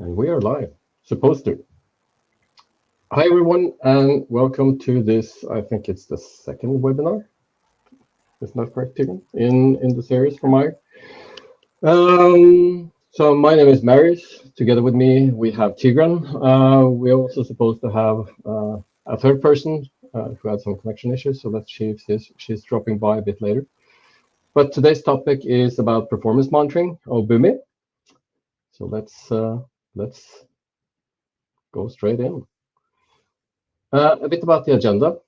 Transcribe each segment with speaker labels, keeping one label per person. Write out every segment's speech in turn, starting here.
Speaker 1: And we are live, supposed to. Hi, everyone, and welcome to this. I think it's the second webinar. Isn't that correct, Tigran? In the series from Eyer. So my name is Marius. Together with me, we have Tigran. We're also supposed to have a third person who had some connection issues, so let's see if she's dropping by a bit later. But today's topic is about performance monitoring of Boomi. So let's go straight in. A bit about the agenda.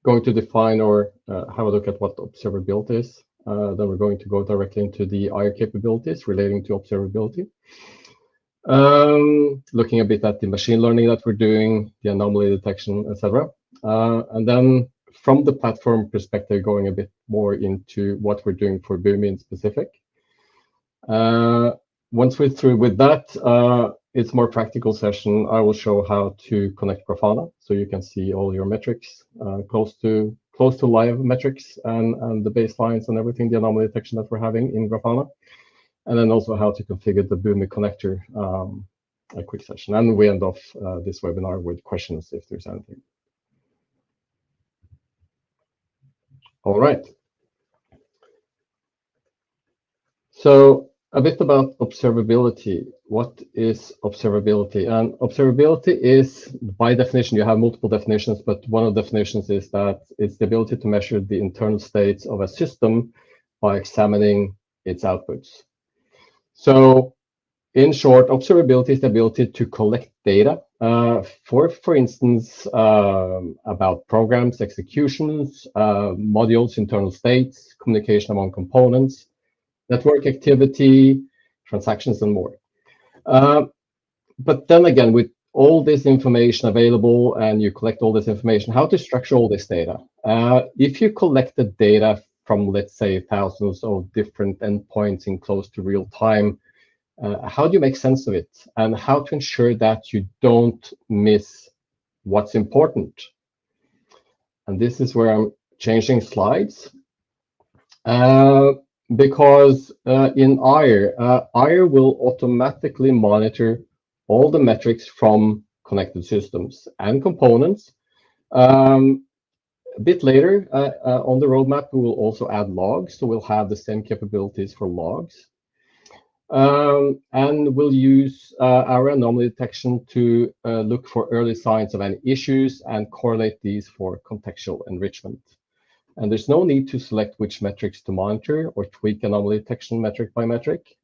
Speaker 1: Going to define or have a look at what observability is. Then we're going to go directly into the Eyer capabilities relating to observability. Looking a bit at the machine learning that we're doing, the anomaly detection, etc. And then from the platform perspective, going a bit more into what we're doing for Boomi in specific. Once we're through with that, it's a more practical session. I will show how to connect Grafana, so you can see all your metrics close to live metrics and the baselines and everything, the anomaly detection that we're having in Grafana, and then also how to configure the Boomi connector. A quick session, and we end off this webinar with questions if there's anything. All right. So a bit about observability. What is observability? And observability is, by definition, you have multiple definitions, but one of the definitions is that it's the ability to measure the internal states of a system by examining its outputs. So in short, observability is the ability to collect data, for instance, about programs, executions, modules, internal states, communication among components, network activity, transactions, and more. But then again, with all this information available and you collect all this information, how to structure all this data? If you collect the data from, let's say, thousands of different endpoints in close to real time, how do you make sense of it? And how to ensure that you don't miss what's important? And this is where I'm changing slides. Because in Eyer will automatically monitor all the metrics from connected systems and components. A bit later on the roadmap, we will also add logs, so we'll have the same capabilities for logs. And we'll use our anomaly detection to look for early signs of any issues and correlate these for contextual enrichment. And there's no need to select which metrics to monitor or tweak anomaly detection metric by metric,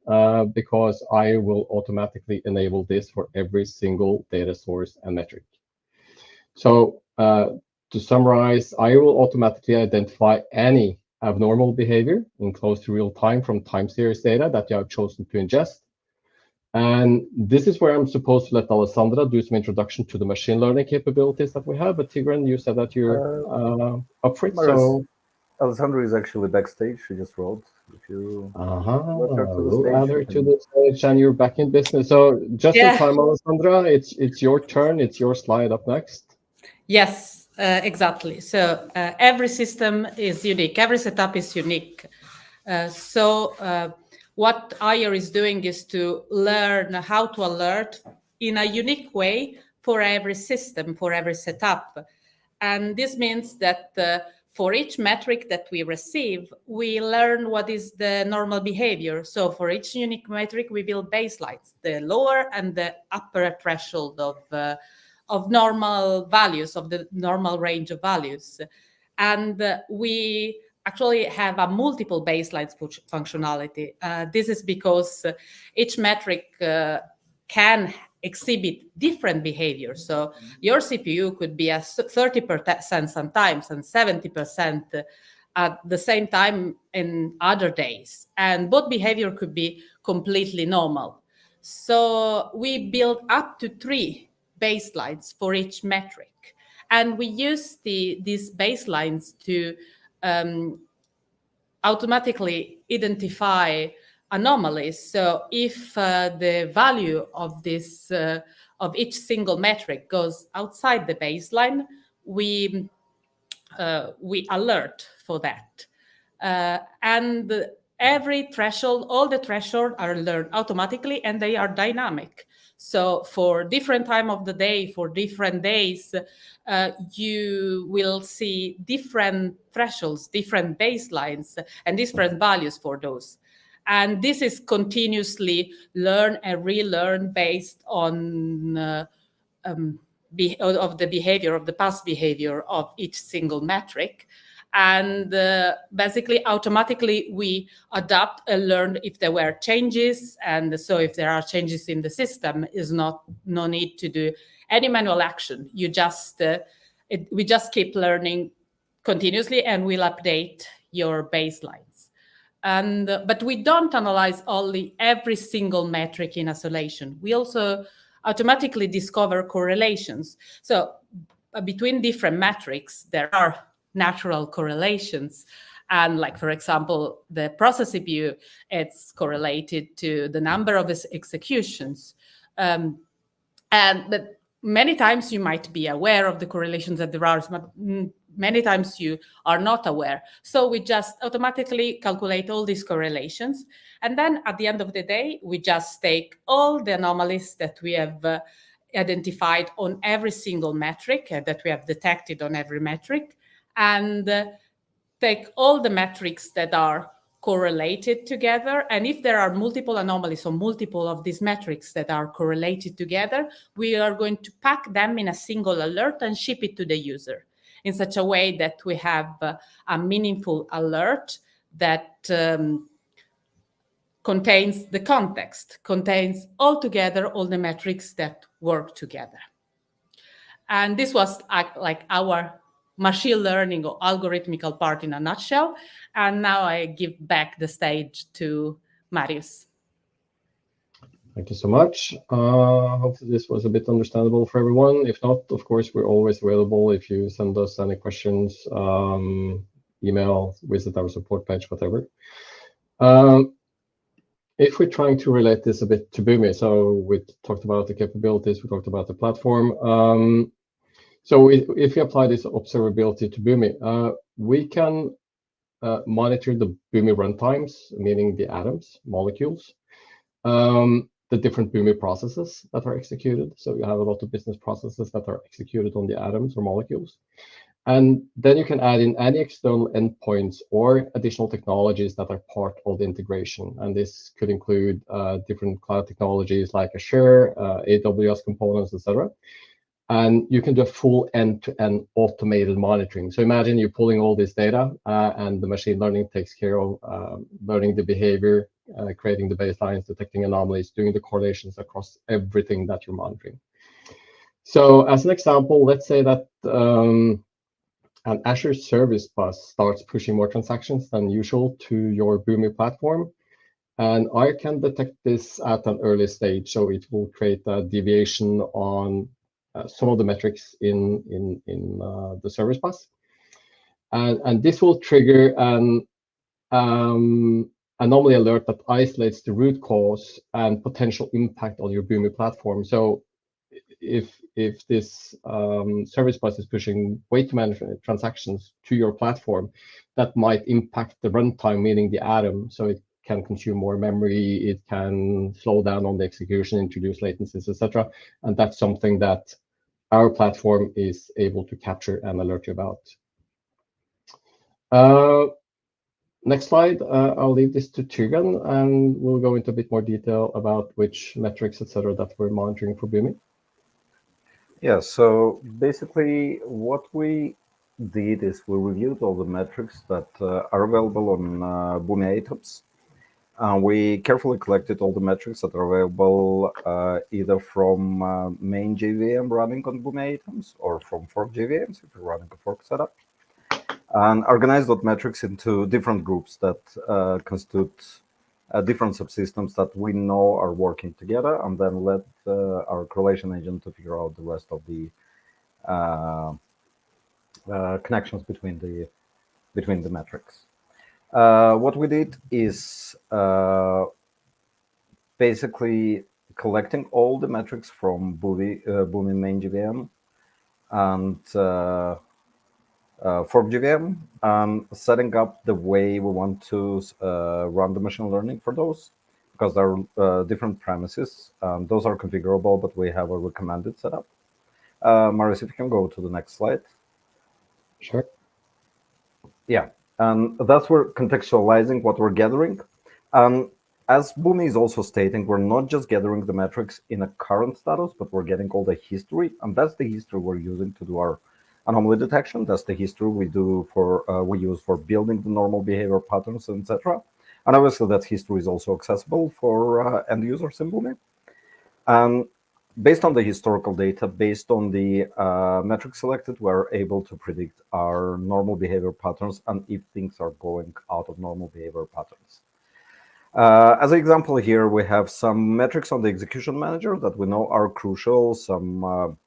Speaker 1: because Eyer will automatically enable this for every single data source and metric. So to summarize, Eyer will automatically identify any abnormal behavior in close to real time from time series data that you have chosen to ingest. And this is where I'm supposed to let Alessandra do some introduction to the machine learning capabilities that we have. But Tigran, you said that you're up for it. So
Speaker 2: Alessandra is actually backstage. She just rolled. If you
Speaker 1: we'll add her to the stage, and you're back in business. So just in time, Alessandra, it's your turn. It's your slide up next.
Speaker 3: Yes, exactly. So every system is unique. Every setup is unique. What Eyer is doing is to learn how to alert in a unique way for every system, for every setup. And this means that for each metric that we receive, we learn what is the normal behavior. So for each unique metric, we build baselines, the lower and the upper threshold of normal values, of the normal range of values. And we actually have a multiple baselines functionality. This is because each metric can exhibit different behaviors. So your CPU could be at 30% sometimes and 70% at the same time in other days. And both behavior could be completely normal. So we build up to 3 baselines for each metric. And we use these baselines to automatically identify anomalies. So if the value of this of each single metric goes outside the baseline, we alert for that. And every threshold, all the thresholds are learned automatically and they are dynamic. So for different time of the day, for different days, you will see different thresholds, different baselines, and different values for those. And this is continuously learn and relearn based on of the behavior, of the past behavior of each single metric. And basically, automatically, we adapt and learn if there were changes. And so if there are changes in the system, is no need to do any manual action. You just, we just keep learning continuously and we'll update your baselines. And but we don't analyze only every single metric in isolation. We also automatically discover correlations. So between different metrics, there are natural correlations. And like, for example, the process CPU, it's correlated to the number of executions. But many times you might be aware of the correlations that there are, but many times you are not aware. So we just automatically calculate all these correlations. And then at the end of the day, we just take all the anomalies that we have identified on every single metric that we have detected on every metric, and take all the metrics that are correlated together. And if there are multiple anomalies or multiple of these metrics that are correlated together, we are going to pack them in a single alert and ship it to the user in such a way that we have a meaningful alert that contains the context, contains altogether all the metrics that work together. And this was like our machine learning or algorithmical part in a nutshell. And now I give back the stage to Marius.
Speaker 1: Thank you so much. Hopefully this was a bit understandable for everyone. If not, of course, we're always available if you send us any questions, email, visit our support page, whatever. If we're trying to relate this a bit to Boomi, so we talked about the capabilities, we talked about the platform. So if we apply this observability to Boomi, we can monitor the Boomi runtimes, meaning the atoms, molecules, the different Boomi processes that are executed. So you have a lot of business processes that are executed on the atoms or molecules. And then you can add in any external endpoints or additional technologies that are part of the integration. And this could include different cloud technologies like Azure, AWS components, etc. And you can do a full end-to-end automated monitoring. So imagine you're pulling all this data and the machine learning takes care of learning the behavior, creating the baselines, detecting anomalies, doing the correlations across everything that you're monitoring. So as an example, let's say that an Azure service bus starts pushing more transactions than usual to your Boomi platform. And I can detect this at an early stage. So it will create a deviation on some of the metrics in the service bus. And this will trigger an anomaly alert that isolates the root cause and potential impact on your Boomi platform. So if this service bus is pushing way too many transactions to your platform, that might impact the runtime, meaning the atom. So it can consume more memory, it can slow down on the execution, introduce latencies, etc. And that's something that our platform is able to capture and alert you about. Next slide, I'll leave this to Tyrgan, and we'll go into a bit more detail about which metrics, etc., that we're monitoring for Boomi.
Speaker 2: Yeah, so basically what we did is we reviewed all the metrics that are available on Boomi AIOps. We carefully collected all the metrics that are available either from main JVM running on Boomi AIOps or from fork JVMs if you're running a fork setup, and organized those metrics into different groups that constitute different subsystems that we know are working together, and then let our correlation agent to figure out the rest of the connections between the metrics. What we did is basically collecting all the metrics from Boomi main JVM and for JVM, setting up the way we want to run the machine learning for those, because there are different premises. Those are configurable, but we have a recommended setup. Marius, if you can go to the next slide.
Speaker 1: Sure.
Speaker 2: Yeah, and that's where contextualizing what we're gathering. As Boomi is also stating, we're not just gathering the metrics in a current status, but we're getting all the history, and that's the history we're using to do our anomaly detection. That's the history we do for we use for building the normal behavior patterns, etc. And obviously, that history is also accessible for end users in Boomi. And based on the historical data, based on the metrics selected, we're able to predict our normal behavior patterns and if things are going out of normal behavior patterns. As an example here, we have some metrics on the execution manager that we know are crucial, some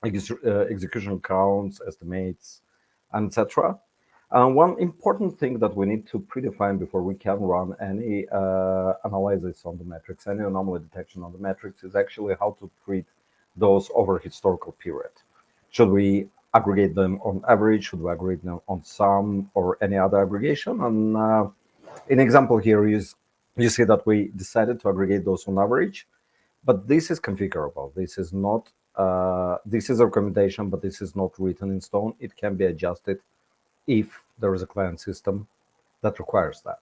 Speaker 2: execution counts, estimates, etc. One important thing that we need to predefine before we can run any analysis on the metrics, any anomaly detection on the metrics, is actually how to treat those over historical period. Should we aggregate them on average? Should we aggregate them on sum or any other aggregation? And an example here is you see that we decided to aggregate those on average, but this is configurable. This is not. This is a recommendation, but this is not written in stone. It can be adjusted if there is a client system that requires that.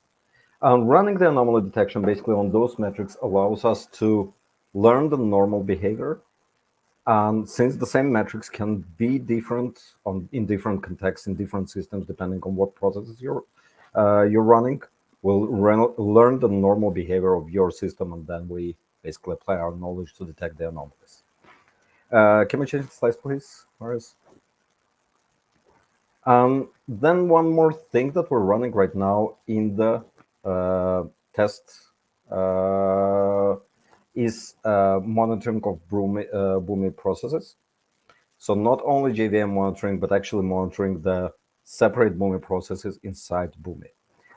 Speaker 2: Running the anomaly detection basically on those metrics allows us to learn the normal behavior. And since the same metrics can be different in different contexts, in different systems, depending on what processes you're running, we'll learn the normal behavior of your system, and then we basically apply our knowledge to detect the anomalies. Can we change the slides, please, Marius? Then one more thing that we're running right now in the test is monitoring of Boomi processes. So not only JVM monitoring, but actually monitoring the separate Boomi processes inside Boomi.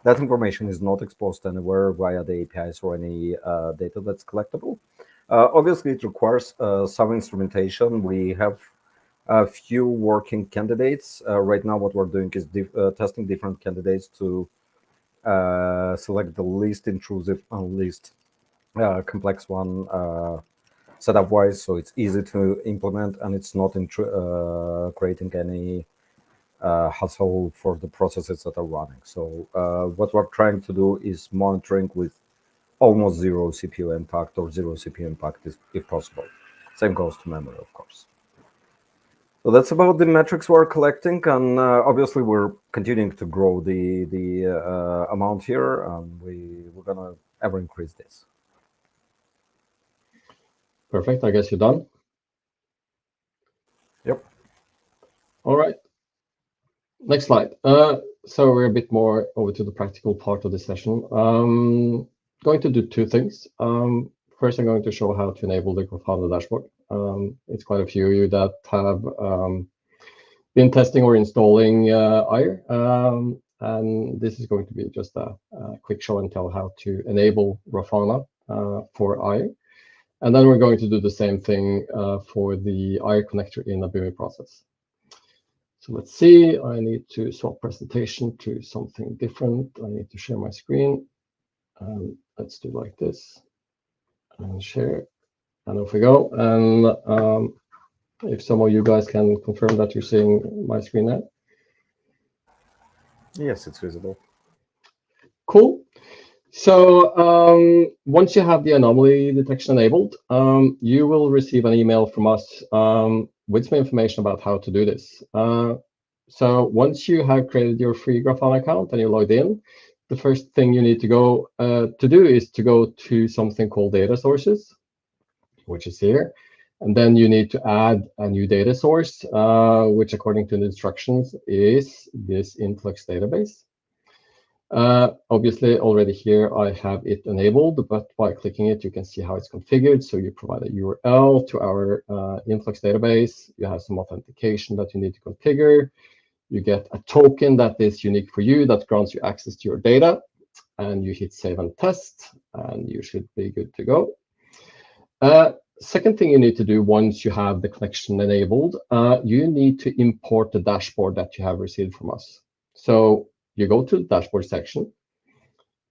Speaker 2: That information is not exposed anywhere via the APIs or any data that's collectible. Obviously, it requires some instrumentation. We have a few working candidates. Right now, what we're doing is testing different candidates to select the least intrusive and least complex one setup-wise, so it's easy to implement and it's not creating any hassle for the processes that are running. So what we're trying to do is monitoring with almost zero CPU impact or zero CPU impact if possible. Same goes to memory, of course. So that's about the metrics we're collecting, and obviously we're continuing to grow the amount here, and we're gonna ever increase this.
Speaker 1: Perfect. I guess you're done.
Speaker 2: Yep.
Speaker 1: All right. Next slide. So we're a bit more over to the practical part of the session. Going to do two things. First, I'm going to show how to enable the Grafana dashboard. It's quite a few of you that have been testing or installing Eyer, and this is going to be just a quick show and tell how to enable Grafana for Eyer. And then we're going to do the same thing for the Eyer connector in the Boomi process. So let's see, I need to swap presentation to something different. I need to share my screen. Let's do like this and share. And off we go. And if some of you guys can confirm that you're seeing my screen now.
Speaker 2: Yes, it's visible.
Speaker 1: Cool. So once you have the anomaly detection enabled, you will receive an email from us with some information about how to do this. So once you have created your free Grafana account and you're logged in, the first thing you need to go to do is to go to something called data sources, which is here. And then you need to add a new data source, which according to the instructions is this influx database. Obviously, already here I have it enabled, but by clicking it, you can see how it's configured. So you provide a URL to our influx database. You have some authentication that you need to configure. You get a token that is unique for you that grants you access to your data. And you hit save and test, and you should be good to go. second thing you need to do once you have the connection enabled, you need to import the dashboard that you have received from us. So you go to the dashboard section,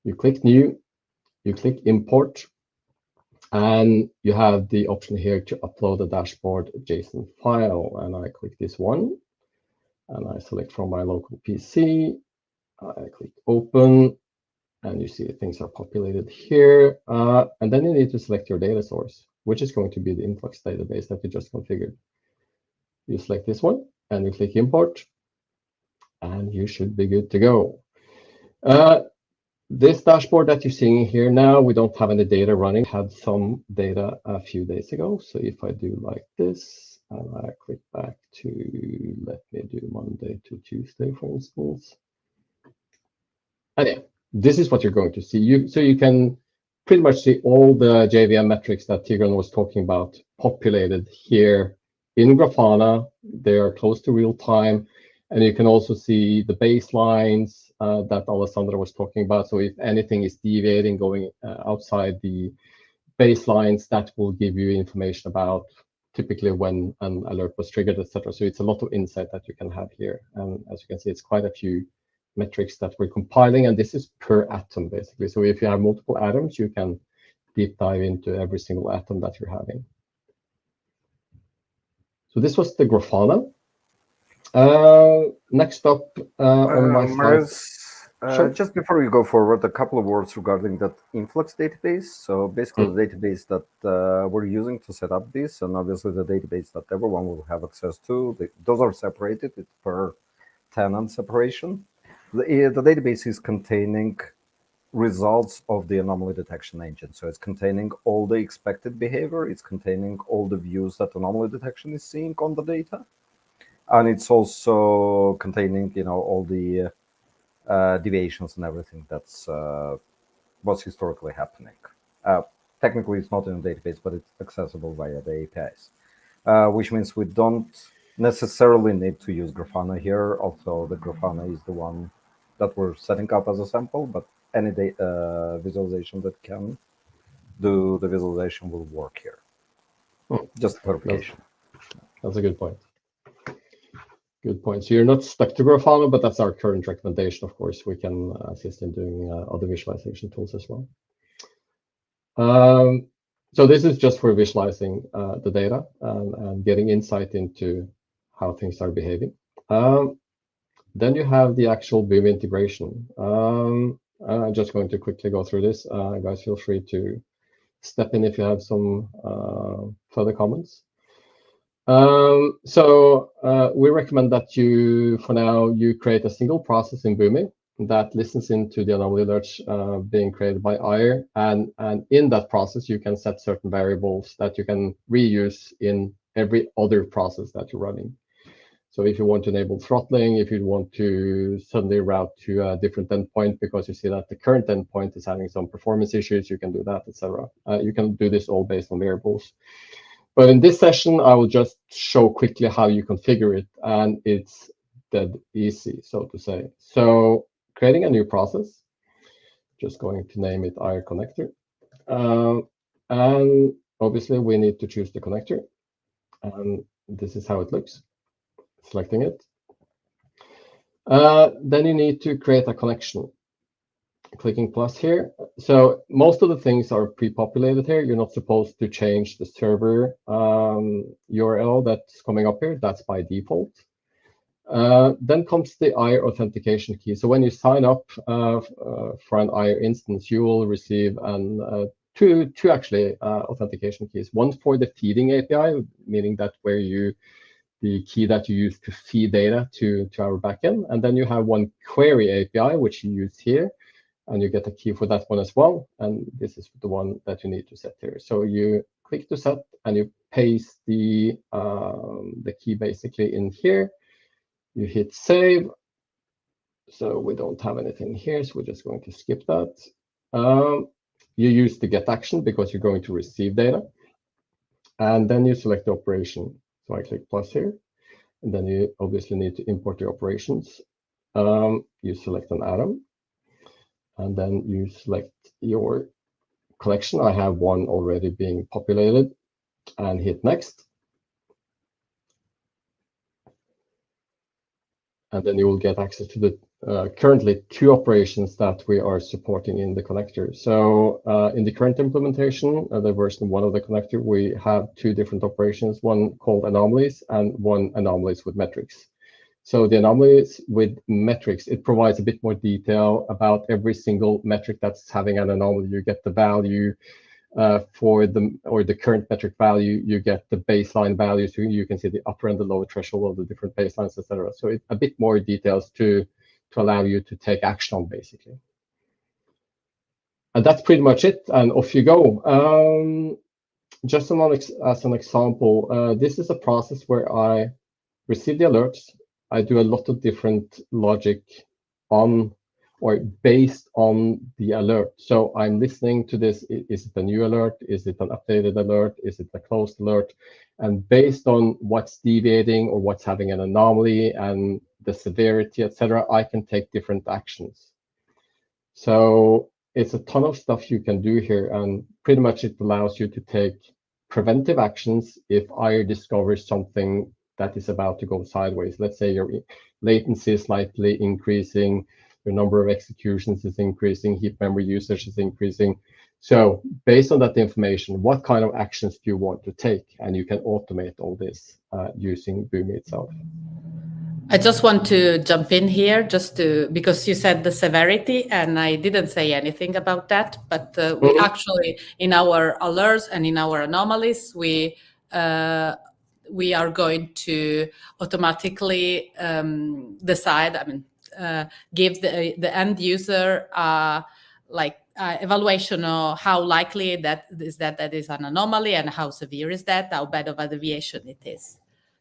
Speaker 1: you click new, you click import, and you have the option here to upload a dashboard JSON file. And I click this one, and I select from my local PC. I click open, and you see things are populated here. And then you need to select your data source, which is going to be the influx database that you just configured. You select this one, and you click import, and you should be good to go. This dashboard that you're seeing here now, we don't have any data running. Had some data a few days ago. So if I do like this, and I click back to, let me do Monday to Tuesday, for instance. And yeah, this is what you're going to see. So you can pretty much see all the JVM metrics that Tigran was talking about populated here in Grafana. They are close to real time. And you can also see the baselines that Alessandra was talking about. So if anything is deviating, going outside the baselines, that will give you information about typically when an alert was triggered, etc. So it's a lot of insight that you can have here. And as you can see, it's quite a few metrics that we're compiling, and this is per atom, basically. So if you have multiple atoms, you can deep dive into every single atom that you're having. So this was the Grafana. Next up on my slides.
Speaker 2: Sure. Just before you go forward, a couple of words regarding that influx database. So basically the database that we're using to set up this, and obviously the database that everyone will have access to, those are separated. It's per tenant separation. The database is containing results of the anomaly detection engine. So it's containing all the expected behavior. It's containing all the views that anomaly detection is seeing on the data. And it's also containing, all the deviations and everything that's what's historically happening. Technically, it's not in the database, but it's accessible via the APIs, which means we don't necessarily need to use Grafana here, although the Grafana is the one that we're setting up as a sample, but any visualization that can do the visualization will work here. Just clarification.
Speaker 1: That's a good point. Good point. So you're not stuck to Grafana, but that's our current recommendation. Of course, we can assist in doing other visualization tools as well. So this is just for visualizing the data and getting insight into how things are behaving. Then you have the actual Boomi integration. I'm just going to quickly go through this. Guys, feel free to step in if you have some further comments. We recommend that for now, you create a single process in Boomi that listens into the anomaly alerts being created by Eyer. And in that process, you can set certain variables that you can reuse in every other process that you're running. So if you want to enable throttling, if you want to suddenly route to a different endpoint because you see that the current endpoint is having some performance issues, you can do that, etc. You can do this all based on variables. But in this session, I will just show quickly how you configure it, and it's dead easy, so to say. So creating a new process, just going to name it Eyer connector. And obviously, we need to choose the connector. And this is how it looks. Selecting it. Then you need to create a connection. Clicking plus here. So most of the things are pre-populated here. You're not supposed to change the server URL that's coming up here. That's by default. Then comes the Eyer authentication key. So when you sign up for an Eyer instance, you will receive two actually authentication keys. One for the feeding API, meaning that the key that you use to feed data to our backend. And then you have one query API, which you use here, and you get a key for that one as well. And this is the one that you need to set here. So you click to set, and you paste the key basically in here. You hit save. So we don't have anything here, so we're just going to skip that. You use the get action because you're going to receive data. And then you select the operation. So I click plus here, and then you obviously need to import your operations. You select an atom, and then you select your collection. I have one already being populated. and hit next. And then you will get access to the currently 2 operations that we are supporting in the connector. So in the current implementation, the version 1 of the connector, we have 2 different operations, one called anomalies and one anomalies with metrics. So the anomalies with metrics, it provides a bit more detail about every single metric that's having an anomaly. You get the value for the current metric value, you get the baseline value, so you can see the upper and the lower threshold of the different baselines, etc. So it's a bit more details to allow you to take action on, basically. And that's pretty much it, and off you go. Just as an example, this is a process where I receive the alerts. I do a lot of different logic on or based on the alert. So I'm listening to this. Is it a new alert? Is it an updated alert? Is it a closed alert? And based on what's deviating or what's having an anomaly and the severity, etc., I can take different actions. So it's a ton of stuff you can do here, and pretty much it allows you to take preventive actions if I discover something that is about to go sideways. Let's say your latency is slightly increasing, your number of executions is increasing, heap memory usage is increasing. So based on that information, what kind of actions do you want to take? And you can automate all this using Boomi itself.
Speaker 3: I just want to jump in here because you said the severity and I didn't say anything about that, but we actually, in our alerts and in our anomalies, we are going to automatically decide, give the end user evaluation of how likely that is an anomaly and how severe is that, how bad of a deviation it is.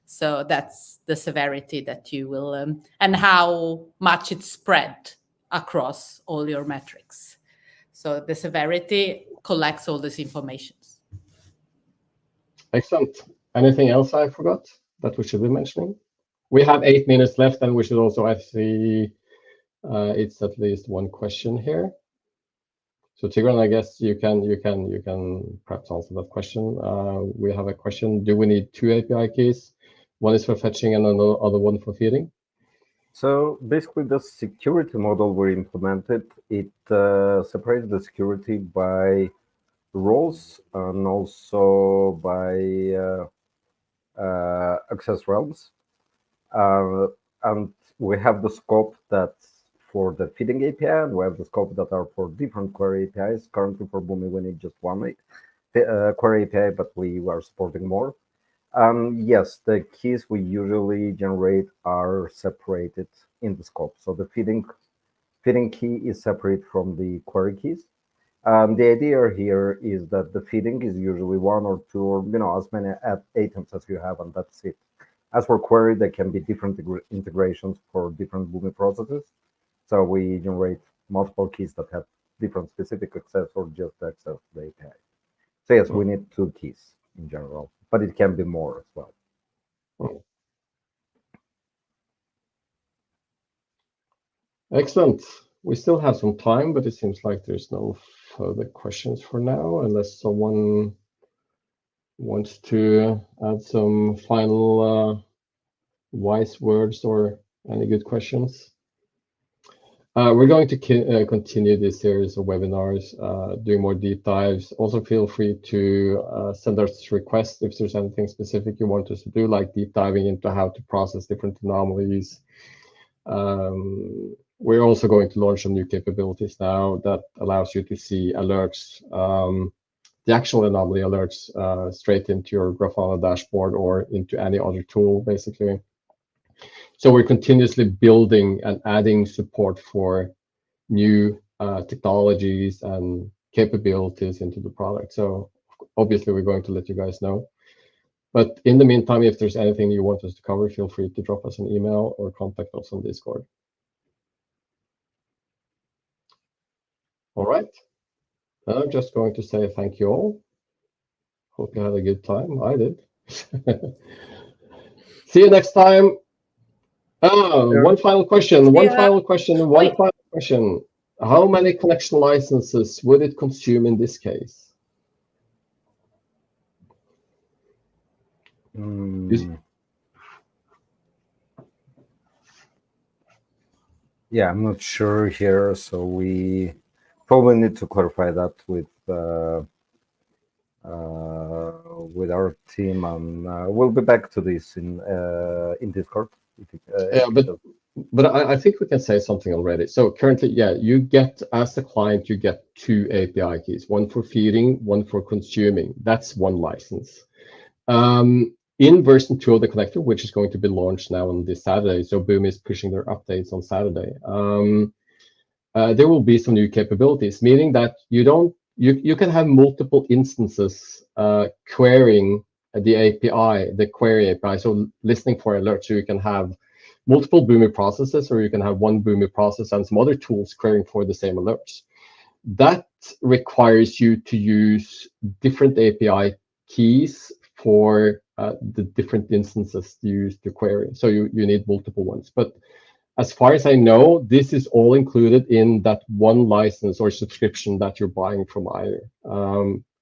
Speaker 3: So that's the severity that you will, and how much it's spread across all your metrics. So the severity collects all this information.
Speaker 1: Excellent. Anything else I forgot that we should be mentioning? We have 8 minutes left, and we should also actually, it's at least one question here. So Tigran, I guess you can perhaps answer that question. We have a question: do we need 2 API keys? One is for fetching and another one for feeding.
Speaker 2: So basically, the security model we implemented, it separates the security by roles and also by access realms. And we have the scope that's for the feeding API, and we have the scope that are for different query APIs. Currently for Boomi, we need just one query API, but we are supporting more. Yes, the keys we usually generate are separated in the scope. So the feeding key is separate from the query keys. The idea here is that the feeding is usually 1 or 2 or as many items as you have, and that's it. As for query, there can be different integrations for different Boomi processes. So we generate multiple keys that have different specific access or just access to the API. So yes, we need 2 keys in general, but it can be more as well.
Speaker 1: Excellent. We still have some time, but it seems like there's no further questions for now, unless someone wants to add some final wise words or any good questions. We're going to continue this series of webinars, doing more deep dives. Also, feel free to send us requests if there's anything specific you want us to do, like deep diving into how to process different anomalies. We're also going to launch some new capabilities now that allows you to see alerts, the actual anomaly alerts, straight into your Grafana dashboard or into any other tool, basically. So we're continuously building and adding support for new technologies and capabilities into the product. So obviously we're going to let you guys know. But in the meantime, if there's anything you want us to cover, feel free to drop us an email or contact us on Discord. All right. I'm just going to say thank you all. Hope you had a good time. I did. See you next time. One final question. One final question. How many connection licenses would it consume in this case?
Speaker 2: Yeah, I'm not sure here, so we probably need to clarify that with our team, and we'll be back to this in Discord.
Speaker 1: Yeah, but I think we can say something already. So currently, yeah, you get, as a client, you get 2 API keys, one for feeding, one for consuming. That's one license. In version 2 of the connector, which is going to be launched now on this Saturday, so Boomi is pushing their updates on Saturday. There will be some new capabilities, meaning that you can have multiple instances querying the API, the query API, so listening for alerts. So you can have multiple Boomi processes, or you can have one Boomi process and some other tools querying for the same alerts. That requires you to use different API keys for the different instances used to query. So you need multiple ones. But as far as I know, this is all included in that one license or subscription that you're buying from Eyer,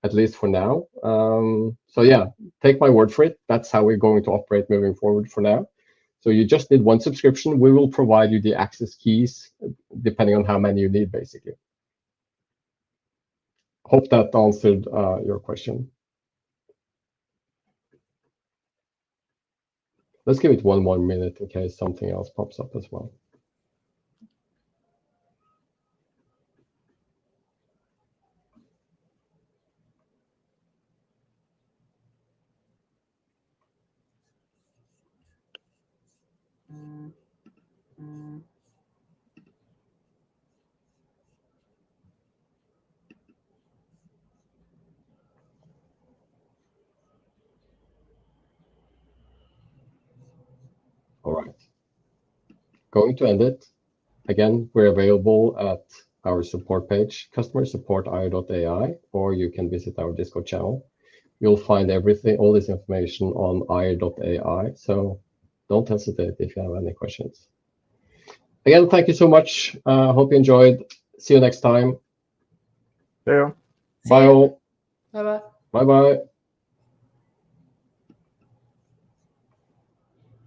Speaker 1: at least for now. So yeah, take my word for it. That's how we're going to operate moving forward for now. So you just need one subscription. We will provide you the access keys depending on how many you need, basically. Hope that answered your question. Let's give it one more minute in case something else pops up as well. All right. Going to end it. Again, we're available at our support page, customer support Eyer.ai, or you can visit our Discord channel. You'll find everything, all this information on Eyer.ai. So don't hesitate if you have any questions. Again, thank you so much. Hope you enjoyed. See you next time.
Speaker 2: Yeah.
Speaker 1: Bye all.
Speaker 3: Bye-bye.
Speaker 1: Bye-bye.